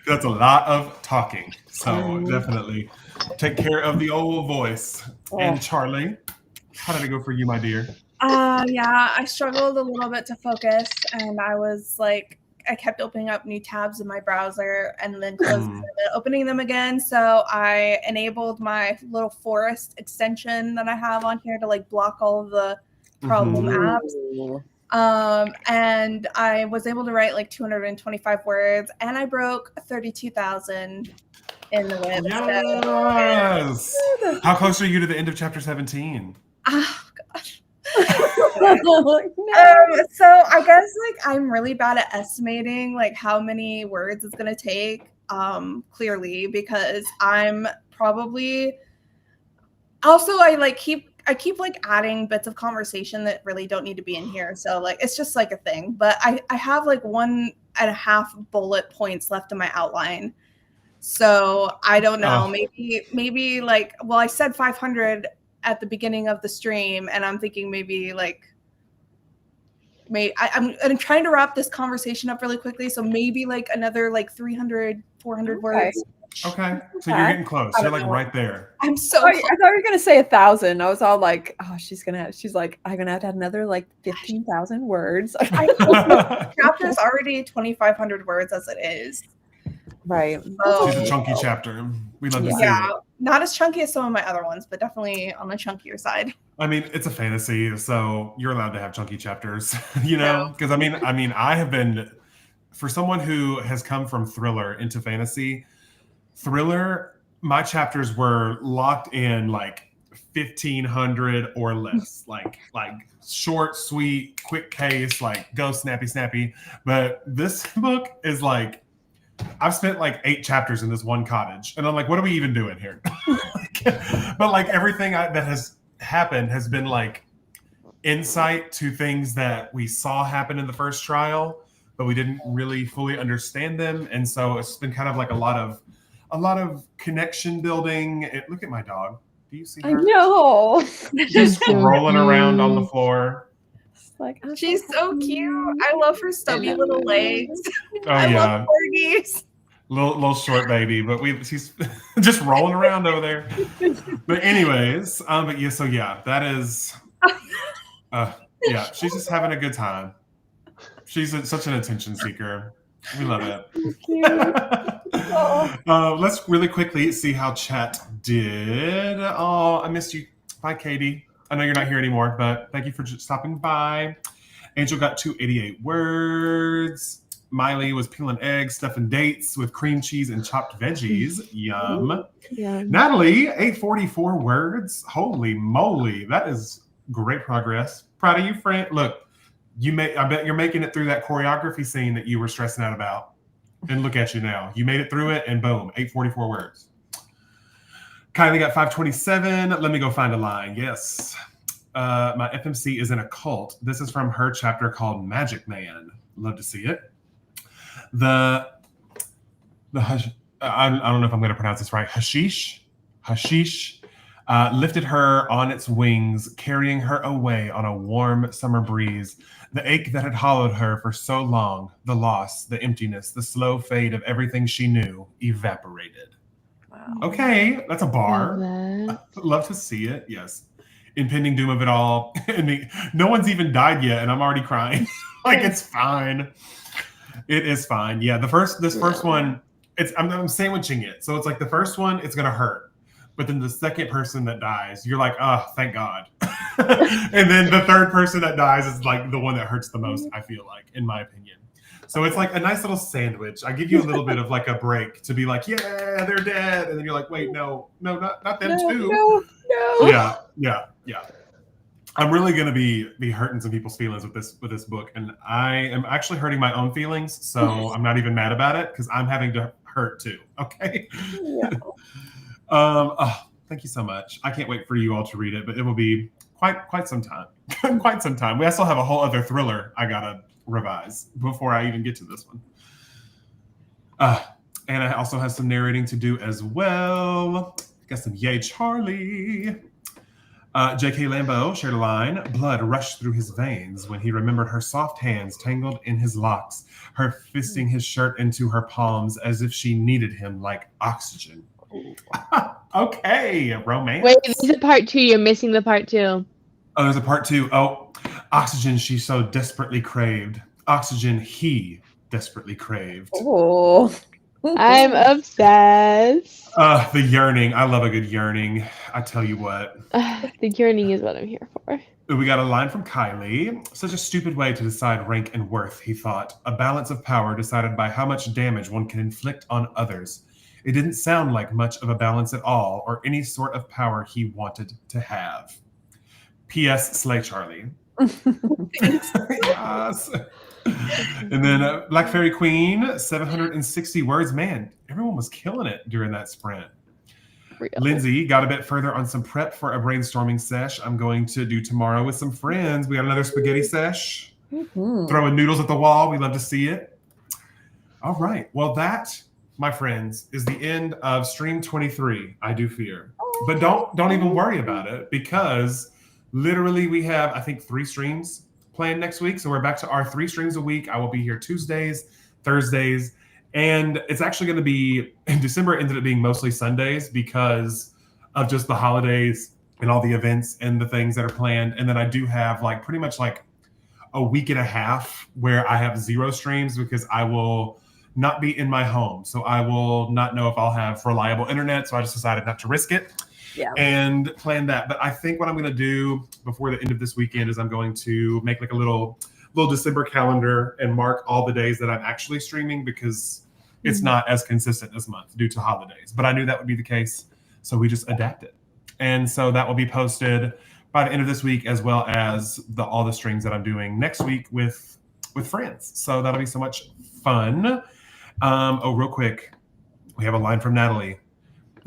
That's a lot of talking. So definitely take care of the old voice. And Charlie, how did it go for you, my dear? I struggled a little bit to focus, and I kept opening up new tabs in my browser and then closing them and opening them again. So I enabled my little forest extension that I have on here to like block all of the problem apps. And I was able to write like 225 words, and I broke 32,000 in the web. Yes. How close are you to the end of chapter 17? Oh gosh. So I guess like I'm really bad at estimating like how many words it's gonna take. Clearly, because I'm probably also I keep like adding bits of conversation that really don't need to be in here. So like it's just like a thing. But I have like 1.5 bullet points left in my outline. So I don't know. Maybe like, well, I said 500 at the beginning of the stream, and I'm thinking I'm trying to wrap this conversation up really quickly. So maybe like another like 300, 400 words. Okay. So you're getting close. You're like right there. I'm so I thought you were gonna say 1,000. I was all like, oh, she's like, I'm gonna have to have another like 15,000 words. The chapter's already 2,500 words as it is. Right. She's a chunky chapter. We love to see it. Not as chunky as some of my other ones, but definitely on the chunkier side. I mean, it's a fantasy, so you're allowed to have chunky chapters, you know? Because I mean, I have been, for someone who has come from thriller into fantasy, thriller, my chapters were locked in like 1,500 or less, like short, sweet, quick case, like go snappy. But this book is like, I've spent like 8 chapters in this one cottage, and I'm like, what are we even doing here? but like everything that has happened has been like insight to things that we saw happen in the first trial, but we didn't really fully understand them. And so it's been kind of like a lot of connection building. Look at my dog. Do you see her? I know. Just rolling around on the floor. Like, She's so cute. I love her stubby little legs. Oh I yeah, love corgis. little short baby, but she's just rolling around over there. But anyways, but yeah, so yeah, that is, yeah, she's just having a good time. She's such an attention seeker. We love it. Let's really quickly see how chat did. Oh, I missed you. Bye, Katie. I know you're not here anymore, but thank you for stopping by. Angel got 288 words. Miley was peeling eggs, stuffing dates with cream cheese and chopped veggies. Yum. Yeah. Natalie, 844 words. Holy moly. That is great progress. Proud of you, friend. Look, I bet you're making it through that choreography scene that you were stressing out about. And look at you now. You made it through it, and boom, 844 words. Kylie got 527. Let me go find a line. Yes. My FMC is in a cult. This is from her chapter called Magic Man. Love to see it. I don't know if I'm going to pronounce this right. Hashish lifted her on its wings, carrying her away on a warm summer breeze. The ache that had hollowed her for so long, the loss, the emptiness, the slow fade of everything she knew evaporated. Wow. Okay, that's a bar. Love to see it. Yes. Impending doom of it all. No one's even died yet, and I'm already crying. Like, it's fine. It is fine. Yeah, this first one, I'm sandwiching it. So it's like the first one, it's gonna hurt. But then the second person that dies, you're like, oh, thank God. And then the third person that dies is like the one that hurts the most, I feel like, in my opinion. So it's like a nice little sandwich. I give you a little bit of like a break to be like, yeah, they're dead. And then you're like, wait, no, not them too. No. Yeah. I'm really going to be hurting some people's feelings with this book. And I am actually hurting my own feelings. So I'm not even mad about it because I'm having to hurt too. Okay. Yeah. Thank you so much. I can't wait for you all to read it, but it will be quite some time. Quite some time. We also have a whole other thriller I gotta revise before I even get to this one. And I also have some narrating to do as well. Got some Yay Charlie. J.K. Lambeau shared a line. Blood rushed through his veins when he remembered her soft hands tangled in his locks, her fisting his shirt into her palms as if she needed him like oxygen. Okay, romance. Wait, there's a part 2. You're missing the part 2. Oh, there's a part 2. Oh, oxygen she so desperately craved. Oxygen he desperately craved. Oh. I'm obsessed. The yearning. I love a good yearning. I tell you what. The yearning is what I'm here for. We got a line from Kylie. Such a stupid way to decide rank and worth, he thought. A balance of power decided by how much damage one can inflict on others. It didn't sound like much of a balance at all, or any sort of power he wanted to have. P.S. Slay Charlie. Yes. And then Black Fairy Queen, 760 words. Man, everyone was killing it during that sprint. Real. Lindsay got a bit further on some prep for a brainstorming sesh I'm going to do tomorrow with some friends. We got another spaghetti sesh. Throwing noodles at the wall. We love to see it. All right. Well, that, my friends, is the end of stream 23, I do fear. But don't even worry about it, because literally we have, I think, 3 streams planned next week. So we're back to our 3 streams a week. I will be here Tuesdays, Thursdays, and it's actually going to be, in December, it ended up being mostly Sundays because of just the holidays and all the events and the things that are planned. And then I do have like pretty much like a week and a half where I have 0 streams because I will not be in my home. So I will not know if I'll have reliable internet. So I just decided not to risk it. Yeah. And plan that. But I think what I'm going to do before the end of this weekend is I'm going to make like a little December calendar and mark all the days that I'm actually streaming, because it's not as consistent this month due to holidays. But I knew that would be the case, so we just adapted. And so that will be posted by the end of this week, as well as all the streams that I'm doing next week with friends. So that'll be so much fun. Real quick, we have a line from Natalie.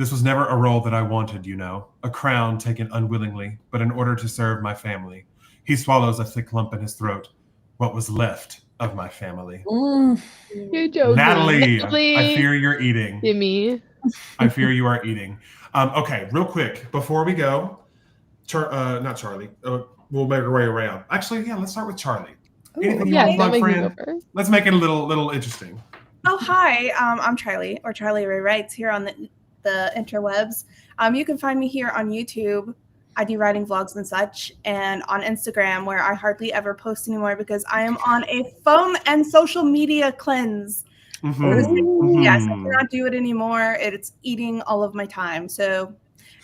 This was never a role that I wanted, a crown taken unwillingly, but in order to serve my family. He swallows a thick lump in his throat. What was left of my family. You're joking. Natalie, I fear you're eating. Gimme. I fear you are eating. Okay, real quick, before we go, not Charlie. We'll make our way around. Actually, yeah, let's start with Charlie. Anything you want to plug, friend? Let's make it a little interesting. Oh, hi. I'm Charlie, or Charlie Ray Writes, here on the interwebs. You can find me here on YouTube. I do writing vlogs and such, and on Instagram, where I hardly ever post anymore because I am on a phone and social media cleanse. Yes, I cannot do it anymore. It's eating all of my time. So,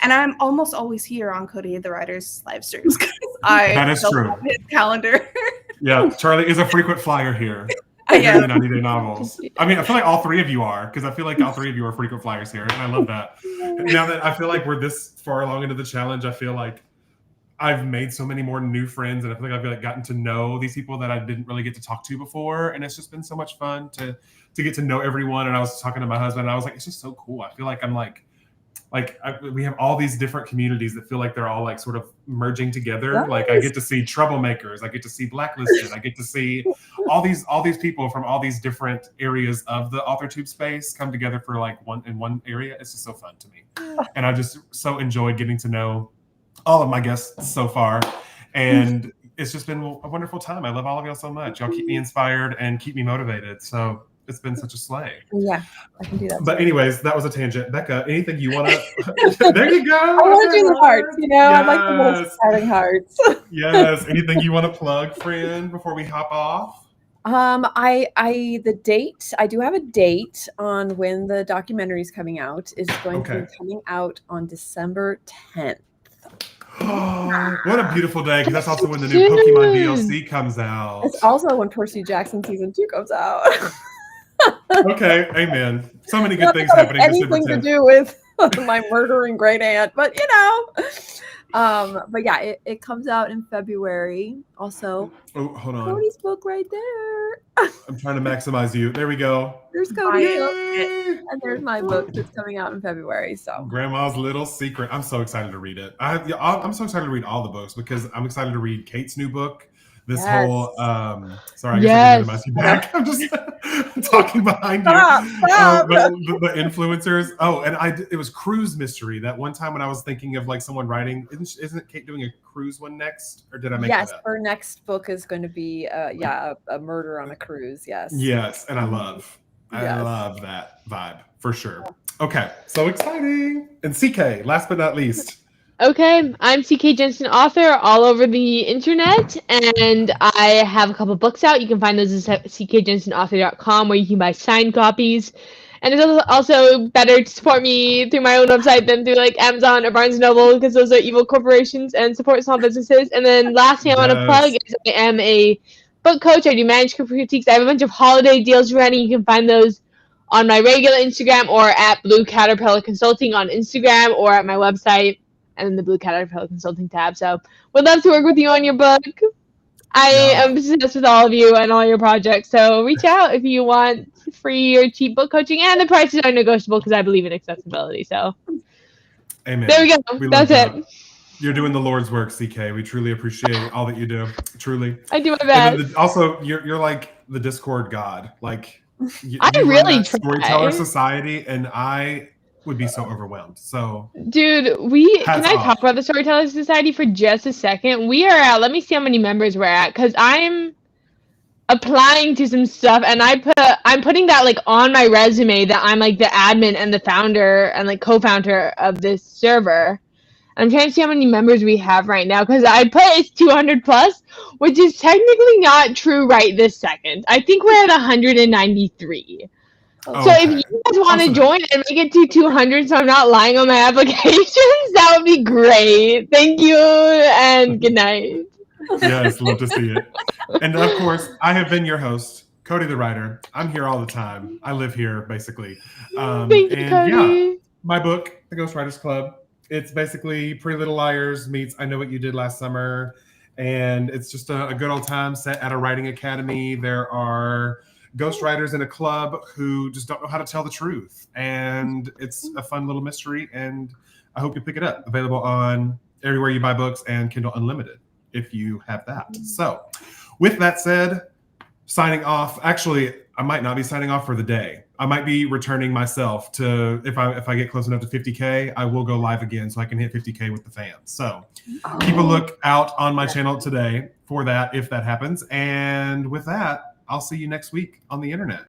and I'm almost always here on Cody the Writer's live streams because that is true. Have his calendar. Yeah, Charlie is a frequent flyer here. I am. The 90 Day Novels. I mean, I feel like all three of you are, because I feel like all three of you are frequent flyers here, and I love that. Now that I feel like we're this far along into the challenge, I feel like I've made so many more new friends, and I feel like I've gotten to know these people that I didn't really get to talk to before, and it's just been so much fun to get to know everyone. And I was talking to my husband, and I was like, it's just so cool. I feel like I'm we have all these different communities that feel like they're all like sort of merging together. Yes. Like I get to see troublemakers, I get to see blacklisted, I get to see all these people from all these different areas of the AuthorTube space come together for like one area. It's just so fun to me, and I just so enjoyed getting to know all of my guests so far, and it's just been a wonderful time. I love all of y'all so much. Y'all keep me inspired and keep me motivated. So it's been such a slay. Yeah, I can do that. But anyways, that was a tangent. Becca, anything you want to... There you go. I want to do the hearts, Yes. I like the little starting hearts. Yes. Anything you want to plug, friend, before we hop off? The date, I do have a date on when the documentary is coming out. It's going to be coming out on December 10th. Oh, what a beautiful day, because that's also when the new Pokemon DLC comes out. It's also when Percy Jackson Season 2 comes out. Okay, amen. So many good things happening. Anything to do with my murdering great aunt, but but yeah, it comes out in February. Also, hold on. Cody's book right there. I'm trying to maximize you. There we go. There's Cody's book, and there's my book that's coming out in February. So Grandma's Little Secret. I'm so excited to read it. I'm so excited to read all the books because I'm excited to read Kate's new book. This whole sorry, I guess I'm back. I'm just talking behind you. Stop. The influencers. Oh, and it was Cruise Mystery. That one time when I was thinking of like someone writing, isn't Kate doing a cruise one next? Or did I make that up? Yes, her next book is going to be a murder on a cruise. Yes. Yes, and I love that vibe for sure. Okay, so exciting. And CK, last but not least. Okay, I'm CK Jensen, author all over the internet, and I have a couple books out. You can find those at ckjensenauthor.com, where you can buy signed copies. And it's also better to support me through my own website than through like Amazon or Barnes & Noble, because those are evil corporations, and support small businesses. And then last thing I want to plug is I am a book coach. I do manuscript critiques. I have a bunch of holiday deals running. You can find those on my regular Instagram or at Blue Caterpillar Consulting on Instagram, or at my website and then the Blue Caterpillar Consulting tab. So would love to work with you on your book. I am obsessed with all of you and all your projects. So reach out if you want free or cheap book coaching, and the prices are negotiable because I believe in accessibility. So amen. There we go. That's it. You're doing the Lord's work, CK. We truly appreciate all that you do. Truly. I do my best. Also, you're like the Discord god. Like I really try. Storyteller Society, and I would be so overwhelmed. So dude, can I talk about the Storyteller Society for just a second? We are at, let me see how many members we're at, because I'm applying to some stuff, and I'm putting that like on my resume that I'm like the admin and the founder and like co-founder of this server. I'm trying to see how many members we have right now, because I put it's 200 plus, which is technically not true right this second. I think we're at 193. So if you guys want to join and make it to 200, so I'm not lying on my applications, that would be great. Thank you, and good night. Yes, love to see it. And of course, I have been your host, Cody the Writer. I'm here all the time. I live here, basically. Thank you, Cody. Yeah, my book, The Ghost Writers Club, it's basically Pretty Little Liars meets I Know What You Did Last Summer. And it's just a good old time set at a writing academy. There are ghostwriters in a club who just don't know how to tell the truth. And it's a fun little mystery, and I hope you pick it up. Available on everywhere you buy books and Kindle Unlimited if you have that. So with that said, signing off. Actually, I might not be signing off for the day. I might be returning myself to, if I get close enough to 50K, I will go live again so I can hit 50K with the fans. So keep a look out on my channel today for that if that happens. And with that, I'll see you next week on the internet.